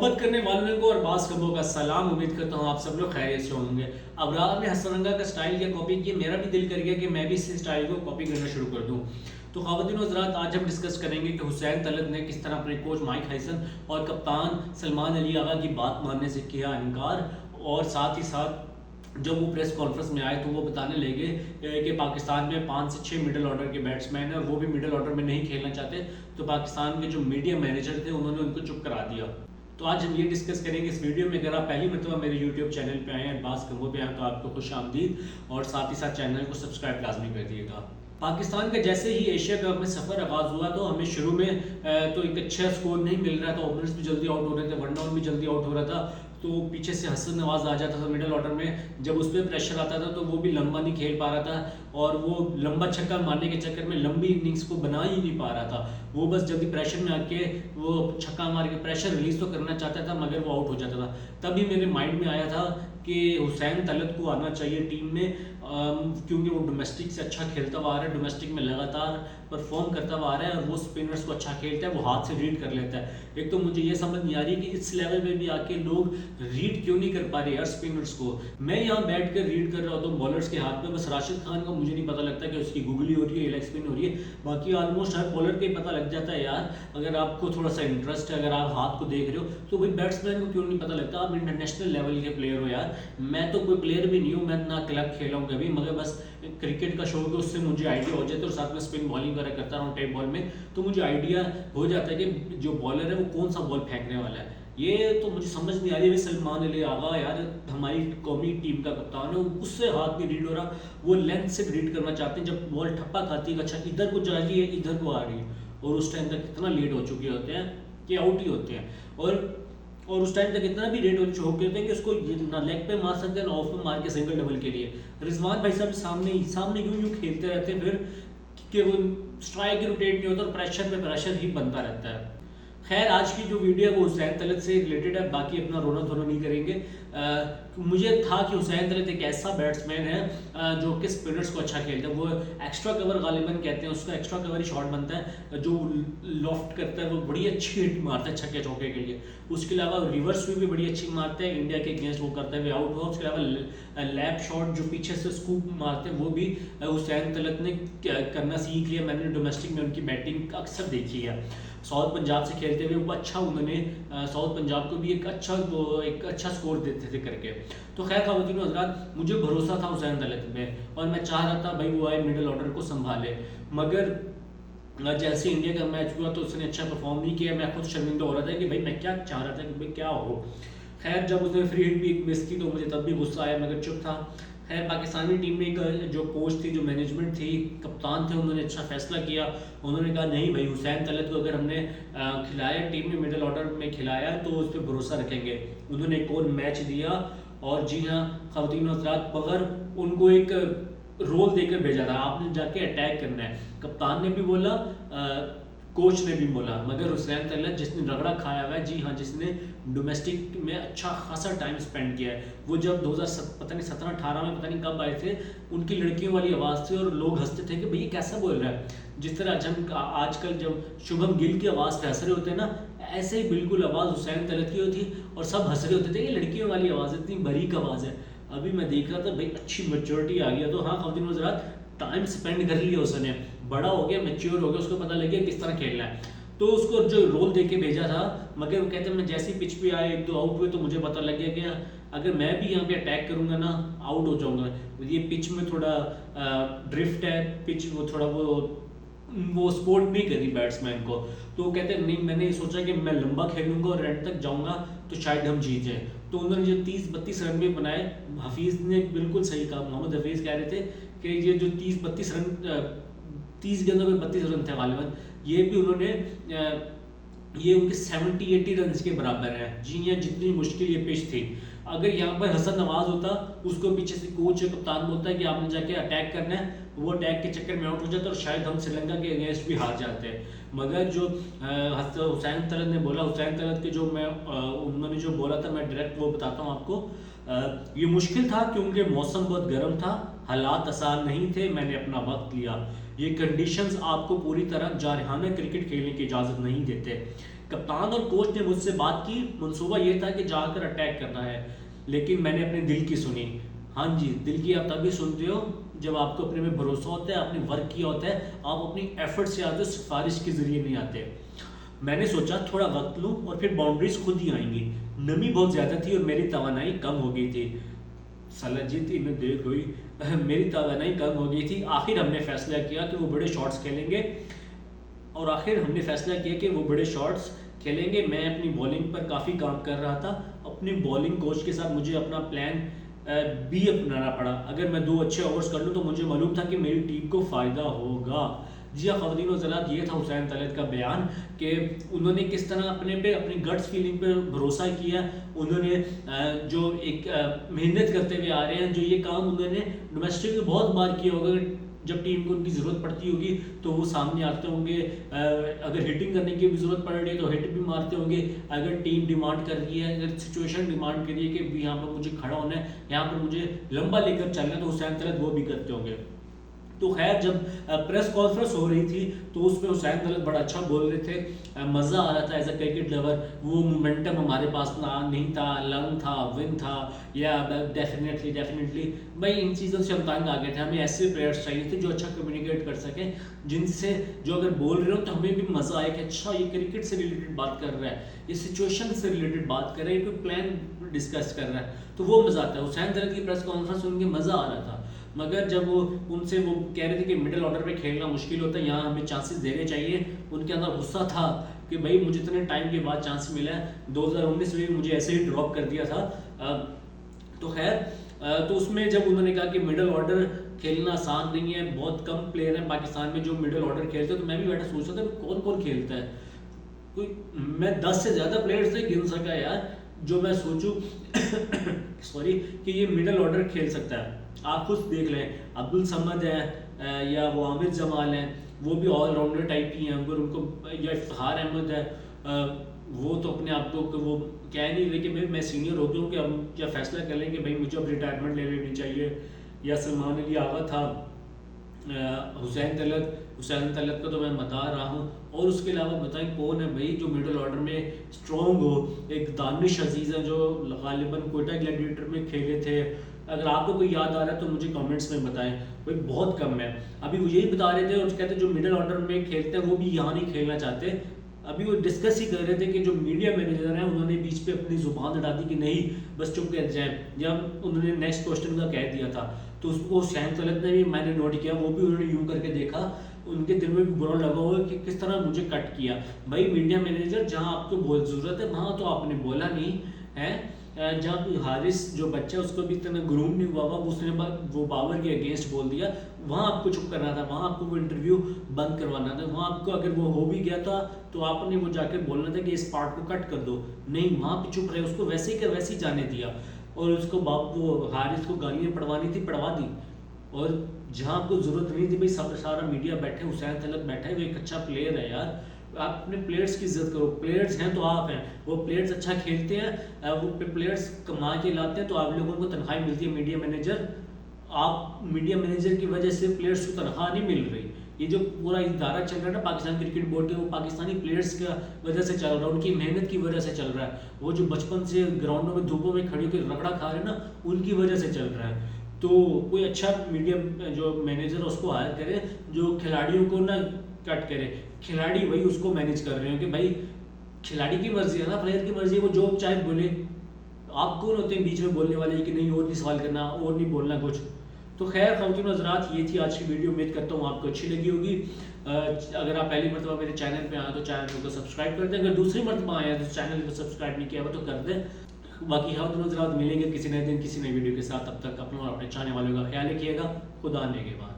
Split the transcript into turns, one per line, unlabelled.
मोहब्बत करने वालों को और बास कबों का सलाम। उम्मीद करता हूँ आप सब लोग खैरियत से होंगे। अबरार ने हसरंगा का स्टाइल किया कॉपी किया, मेरा भी दिल कर गया कि मैं भी इस स्टाइल को कॉपी करना शुरू कर दूँ। तो ख़वातीन व हज़रात, आज हम डिस्कस करेंगे कि हुसैन तलत ने किस तरह अपने कोच माइक हाइसन और कप्तान सलमान अली आगा की बात मानने से किया इनकार, और साथ ही साथ जब वो प्रेस कॉन्फ्रेंस में आए तो वो बताने लगे कि पाकिस्तान में 5 से 6 मिडिल ऑर्डर के बैट्समैन हैं और वो भी मिडिल ऑर्डर में नहीं खेलना चाहते। तो पाकिस्तान के जो मीडिया मैनेजर थे उन्होंने उनको चुप करा दिया। तो आज हम ये डिस्कस करेंगे इस वीडियो में। अगर आप पहली मरतबा मेरे यूट्यूब चैनल पे आए हैं, बास कबो पे आए, तो आपको खुश आमदीद, और साथ ही साथ चैनल को सब्सक्राइब लाजमी कर दिएगा। पाकिस्तान का जैसे ही एशिया कप में सफ़र आगाज़ हुआ तो हमें शुरू में तो एक अच्छा स्कोर नहीं मिल रहा था। ओपनर्स भी जल्दी आउट हो रहे थे, वन डाउन भी जल्दी आउट हो रहा था। तो पीछे से हसन नवाज आ जाता था मिडिल ऑर्डर में, जब उस पर प्रेशर आता था तो वो भी लंबा नहीं खेल पा रहा था, और वो लंबा छक्का मारने के चक्कर में लंबी इनिंग्स को बना ही नहीं पा रहा था। वो बस जल्दी प्रेशर में आके वो छक्का मार के प्रेशर रिलीज तो करना चाहता था मगर वो आउट हो जाता था। तभी मेरे माइंड में आया था कि हुसैन तलत को आना चाहिए टीम में, क्योंकि वो डोमेस्टिक से अच्छा खेलता हुआ आ रहा है, डोमेस्टिक में लगातार परफॉर्म करता हुआ आ रहा है, और वो स्पिनर्स को अच्छा खेलता है, वो हाथ से रीड कर लेता है। एक तो मुझे ये समझ नहीं आ रही कि इस लेवल पे भी आके लोग रीड क्यों नहीं कर पा रहे यार स्पिनर्स को। मैं यहाँ बैठ कर रीड कर रहा होता हूँ बॉलर्स के हाथ में, बस राशिद खान का मुझे नहीं पता लगता कि उसकी गुगली हो रही है, लेग स्पिन हो रही है। बाकी ऑलमोस्ट हर बॉलर का ही पता लग जाता है यार, अगर आपको थोड़ा सा इंटरेस्ट है, अगर आप हाथ को देख रहे हो तो भाई बैट्समैन को क्यों नहीं पता लगता। आप इंटरनेशनल लेवल के प्लेयर हो यार, मैं तो कोई प्लेयर भी नहीं हूँ, मैं ना क्लब खेला हूँ कभी, मगर बस क्रिकेट का शौक है, उससे मुझे आइडिया हो जाता है, और साथ में स्पिन बॉलिंग वगैरह करता रहा हूँ टेप बॉल में, तो मुझे आइडिया हो जाता है कि जो बॉलर है वो कौन सा बॉल फेंकने वाला है। ये तो मुझे समझ नहीं आ रही है। सलमान अली आगा यार हमारी कौमी टीम का कप्तान है, उससे हाथ भी रीड हो रहा, वो लेंथ से रीड करना चाहते हैं। जब बॉल ठप्पा खाती है, अच्छा इधर को जा रही है, इधर को आ रही है, और उस टाइम तक कितना लेट हो चुके होते हैं कि आउट ही होते हैं, और उस टाइम तक इतना भी रेट हो चुके होते हैं कि उसको ना लेग पे मार सकते हैं ना ऑफ पे मार के सिंगल डबल के लिए। रिजवान भाई साहब सामने यूं खेलते रहते हैं फिर कि वो स्ट्राइक रोटेट नहीं होता और प्रेशर पे प्रेशर ही बनता रहता है। खैर, आज की जो वीडियो है वो हुसैन तलत से रिलेटेड है, बाकी अपना रोना धोना नहीं करेंगे। मुझे था कि हुसैन तलत एक ऐसा बैट्समैन है जो कि स्पिनर्स को अच्छा खेलता है। वो एक्स्ट्रा कवर गालिबन कहते हैं, उसका एक्स्ट्रा कवर ही शॉट बनता है, जो लॉफ्ट करता है वो बड़ी अच्छी हिट मारता है छक्के चौके के लिए। उसके अलावा रिवर्स भी बड़ी अच्छी मारता है, इंडिया के अगेंस्ट वो करता है वे आउट हुआ। उसके अलावा लैप शॉट जो पीछे से स्कूप मारते हैं वो भी हुसैन तलत ने करना सीख लिया। मैंने डोमेस्टिक में उनकी बैटिंग अक्सर देखी है। साउथ पंजाब से खेलते हुए वो अच्छा, उन्होंने साउथ पंजाब को भी एक अच्छा स्कोर देते थे करके। तो खैर ख़वातीन व हज़रात, मुझे भरोसा था हुसैन तलत में, और मैं चाह रहा था भाई वो आए मिडिल ऑर्डर को संभाले, मगर जैसे इंडिया का मैच हुआ तो उसने अच्छा परफॉर्म नहीं किया। मैं खुद शर्मिंदा हो रहा था कि भाई मैं क्या चाह रहा था कि भाई क्या हो। खैर, जब उसने फ्री हिट भी मिस की तो मुझे तब भी गुस्सा आया, मगर चुप था। खैर, पाकिस्तानी टीम में जो कोच थी, जो मैनेजमेंट थी, कप्तान थे, उन्होंने अच्छा फैसला किया। उन्होंने कहा नहीं भाई, हुसैन तलत को अगर हमने खिलाया टीम में मिडिल ऑर्डर में खिलाया तो उस पर भरोसा रखेंगे। उन्होंने एक और मैच दिया, और जी हाँ ख़वातीन व हज़रात, मगर उनको एक रोल देकर भेजा था, आपने जाके अटैक करना है। कप्तान ने भी बोला, कोच ने भी बोला, मगर हुसैन तलत जिसने रगड़ा खाया हुआ है, जी हाँ, जिसने डोमेस्टिक में अच्छा खासा टाइम स्पेंड किया है, वो जब 2017-18 में पता नहीं कब आए थे, उनकी लड़कियों वाली आवाज़ थी और लोग हंसते थे कि भैया कैसा बोल रहा है। जिस तरह हम आजकल जब शुभम गिल की आवाज़ पे हंस रहे होते हैं ना, ऐसे ही बिल्कुल आवाज़ हुसैन तलत की होती, और सब हंस रहे होते थे, ये लड़कियों वाली आवाज़, इतनी बारीक आवाज़ है। अभी मैं देख रहा था भाई अच्छी मैच्योरिटी आ गया। तो हाँ ख़वातीन व हज़रात, टाइम स्पेंड कर लिया उसने, बड़ा हो गया, मैच्योर हो गया, उसको पता लग गया किस तरह खेलना है। तो उसको जो रोल दे के भेजा था, मगर वो कहते हैं मैं जैसी पिच पे आए, एक दो आउट हुए तो मुझे पता लग गया कि अगर मैं भी यहाँ पे अटैक करूँगा ना, आउट हो जाऊँगा। ये पिच में थोड़ा ड्रिफ्ट है, पिच वो थोड़ा वो सपोर्ट नहीं करी बैट्समैन को। तो वो कहते हैं नहीं, मैंने सोचा कि मैं लंबा खेलूंगा और एंड तक जाऊंगा तो शायद हम जीत जाएं। तो उन्होंने जो 30-32 रन भी बनाए, हफीज़ ने बिल्कुल सही कहा, मोहम्मद हफीज़ कह रहे थे कि ये जो 30-32 रन 30 गेंदों में 32 रन थे गालिबन, ये भी उन्होंने ये उनके 70-80 रन के बराबर है। जी हाँ, जितनी मुश्किल ये पिच थी, अगर यहाँ पर हसन नवाज होता, उसको पीछे से कोच कप्तान बोलता है कि आपने जाके अटैक करना है, वो अटैक के चक्कर में आउट हो जाता और शायद हम श्रीलंका के अगेंस्ट भी हार जाते हैं। मगर जो हुसैन तलत ने बोला, हुसैन तलत के जो उन्होंने जो बोला था, मैं डायरेक्ट वो बताता हूँ आपको। ये मुश्किल था क्योंकि मौसम बहुत गर्म था, हालात आसान नहीं थे, मैंने अपना वक्त लिया। ये कंडीशंस आपको पूरी तरह जारहाना क्रिकेट खेलने की इजाज़त नहीं देते। कप्तान और कोच ने मुझसे बात की, मंसूबा ये था कि जाकर अटैक करना है, लेकिन मैंने अपने दिल की सुनी। हाँ जी, दिल की आप तभी सुनते हो जब आपको अपने में भरोसा होता है, आपने वर्क किया होता है, आप अपनी एफर्ट से आते हो, सिफारिश के जरिए नहीं आते। मैंने सोचा थोड़ा वक्त लूँ और फिर बाउंड्रीज खुद ही आएंगी। नमी बहुत ज़्यादा थी और मेरी तवानाई कम हो गई थी। सलाजीत इन्हें देख गई, मेरी तवानाई कम हो गई थी। आखिर हमने फैसला किया कि वो बड़े शॉट्स खेलेंगे और आखिर हमने फैसला किया कि वो बड़े शॉट्स खेलेंगे। मैं अपनी बॉलिंग पर काफ़ी काम कर रहा था। अपनी बॉलिंग कोच के साथ मुझे अपना प्लान भी अपनाना पड़ा। अगर मैं 2 अच्छे ओवर्स कर लूँ तो मुझे मालूम था कि मेरी टीम को फ़ायदा होगा। जी हाँ ख़वातीन व हज़रात, ये था हुसैन तलत का बयान कि उन्होंने किस तरह अपनी गट्स फीलिंग पे भरोसा किया। उन्होंने जो एक मेहनत करते हुए आ रहे हैं, जो ये काम उन्होंने डोमेस्टिक में बहुत बार किया होगा। जब टीम को उनकी ज़रूरत पड़ती होगी तो वो सामने आते होंगे। अगर हिटिंग करने की भी ज़रूरत पड़ रही है तो हिट भी मारते होंगे। अगर टीम डिमांड कर रही है, अगर सिचुएशन डिमांड कर रही है कि यहाँ पर मुझे खड़ा होना है, यहाँ पर मुझे लंबा लेकर चलना है, तो हुसैन तलत वो भी करते होंगे। तो खैर जब प्रेस कॉन्फ्रेंस हो रही थी तो उसमें हुसैन तलत बड़ा अच्छा बोल रहे थे, मज़ा आ रहा था एज अ क्रिकेट लवर। वो मोमेंटम हमारे पास नहीं था, लर्न था, विन था, या डेफिनेटली भाई इन चीज़ों से हम तंग आ गए थे। हमें ऐसे प्लेयर्स चाहिए थे जो अच्छा कम्युनिकेट कर सकें, जिनसे जो अगर बोल रहे हो तो हमें भी मज़ा आए कि अच्छा ये क्रिकेट से रिलेटेड बात कर रहा है, ये सिचुएशन से रिलेटेड बात कर रहा है, कोई प्लान डिस्कस कर रहा है, तो वो मज़ा आता है। हुसैन तलत की प्रेस कॉन्फ्रेंस सुन के मज़ा आ रहा था। मगर जब वो उनसे वो कह रहे थे कि मिडिल ऑर्डर पे खेलना मुश्किल होता है, यहाँ हमें चांसेस देने चाहिए, उनके अंदर गुस्सा था कि भाई मुझे इतने टाइम के बाद चांस मिला है। 2019 में भी मुझे ऐसे ही ड्रॉप कर दिया था। तो खैर तो उसमें जब उन्होंने कहा कि मिडिल ऑर्डर खेलना आसान नहीं है, बहुत कम प्लेयर हैं पाकिस्तान में जो मिडिल ऑर्डर खेलते हैं, तो मैं भी बैठा सोच रहा था कौन कौन खेलता है। कोई मैं 10 से ज़्यादा प्लेयर्स नहीं गिन सका यार जो मैं सोचूं सॉरी कि ये मिडिल ऑर्डर खेल सकता है। आप खुद देख लें, अब्दुल समद है या वो आमिर जमाल हैं, वो भी ऑलराउंडर टाइप ही हैं। अगर उनको या इफ्तिखार अहमद है, वो तो अपने आप को वो कह नहीं रहे कि भाई मैं सीनियर हो गया हूँ कि हम क्या फैसला कर लेंगे भाई मुझे अब रिटायरमेंट ले लेनी चाहिए। या सलमान अली आगा था, हुसैन तलत का तो मैं बता रहा हूँ। और उसके अलावा बताएं कौन है भाई जो मिडिल ऑर्डर में स्ट्रॉन्ग हो। एक दानिश अजीज़ है जो गालिबन कोयटा ग्लैडिएटर में खेले थे। अगर आपको कोई याद आ रहा है तो मुझे कमेंट्स में बताएं, भाई बहुत कम है। अभी वो यही बता रहे थे और कहते जो मिडिल ऑर्डर में खेलते हैं वो भी यहाँ नहीं खेलना चाहते। अभी वो डिस्कस ही कर रहे थे कि जो मीडिया मैनेजर हैं उन्होंने बीच पे अपनी जुबान लड़ा दी कि नहीं बस चुप कर जाए, जब उन्होंने नेक्स्ट क्वेश्चन का कह दिया था तो उसको हुसैन तलत ने भी मैंने नोट किया, वो भी उन्होंने यूँ करके देखा, उनके दिल में भी बुरा लगा हुआ कि किस तरह मुझे कट किया। भाई मीडिया मैनेजर जहाँ आपको बहुत ज़रूरत है वहाँ तो आपने बोला नहीं है। जहाँ हारिस जो बच्चा उसको भी इतना ग्रूम नहीं हुआ उसने वो बाबर के अगेंस्ट बोल दिया, वहाँ आपको चुप करना था, वहाँ आपको वो इंटरव्यू बंद करवाना था। वहाँ आपको अगर वो हो भी गया था तो आपने वो जाकर बोलना था कि इस पार्ट को कट कर दो, नहीं वहाँ पे चुप रहे, उसको वैसे ही कर वैसे ही जाने दिया। और उसको वो हारिस को गालियाँ पढ़वानी थी पढ़वा दी। और जहाँ आपको ज़रूरत नहीं थी भाई सारा मीडिया बैठे, हुसैन तलत बैठा है, वो एक अच्छा प्लेयर है यार, आप अपने प्लेयर्स की इज्जत करो। प्लेयर्स हैं तो आप हैं, वो प्लेयर्स अच्छा खेलते हैं, वो प्लेयर्स कमा के लाते हैं तो आप लोगों को तनख्वाही मिलती है। मीडिया मैनेजर, आप मीडिया मैनेजर की वजह से प्लेयर्स को तनख्वाह नहीं मिल रही। ये जो पूरा इदारा चल रहा है ना पाकिस्तान क्रिकेट बोर्ड के, वो पाकिस्तानी प्लेयर्स की वजह से चल रहा है, उनकी मेहनत की वजह से चल रहा है। वो जो बचपन से ग्राउंडों में धूपों में खड़े होकर रगड़ा खा रहे हैं ना, उनकी वजह से चल रहा है। तो कोई अच्छा मीडिया जो मैनेजर उसको हायर करे जो खिलाड़ियों को ना कट करे। खिलाड़ी वही उसको मैनेज कर रहे हो कि भाई खिलाड़ी की मर्जी है ना, प्लेयर की मर्जी है, वो जो चाहे बोले। आप कौन होते हैं बीच में बोलने वाले कि नहीं और नहीं सवाल करना और नहीं बोलना कुछ। तो खैर ख़वातीन हज़रात, ये थी आज की वीडियो। उम्मीद करता हूँ आपको अच्छी लगी होगी। अगर आप पहली मरतबा मेरे चैनल पे आए तो चैनल को सब्सक्राइब कर दें, अगर दूसरी मरतबा आए तो चैनल को सब्सक्राइब नहीं किया हुआ तो कर दें। बाकी ख़वातीन हज़रात मिलेंगे किसी नए दिन किसी नई वीडियो के साथ। तब तक अपना और अपने चाहने वालों का ख्याल रखिएगा। खुदा ने के बाद।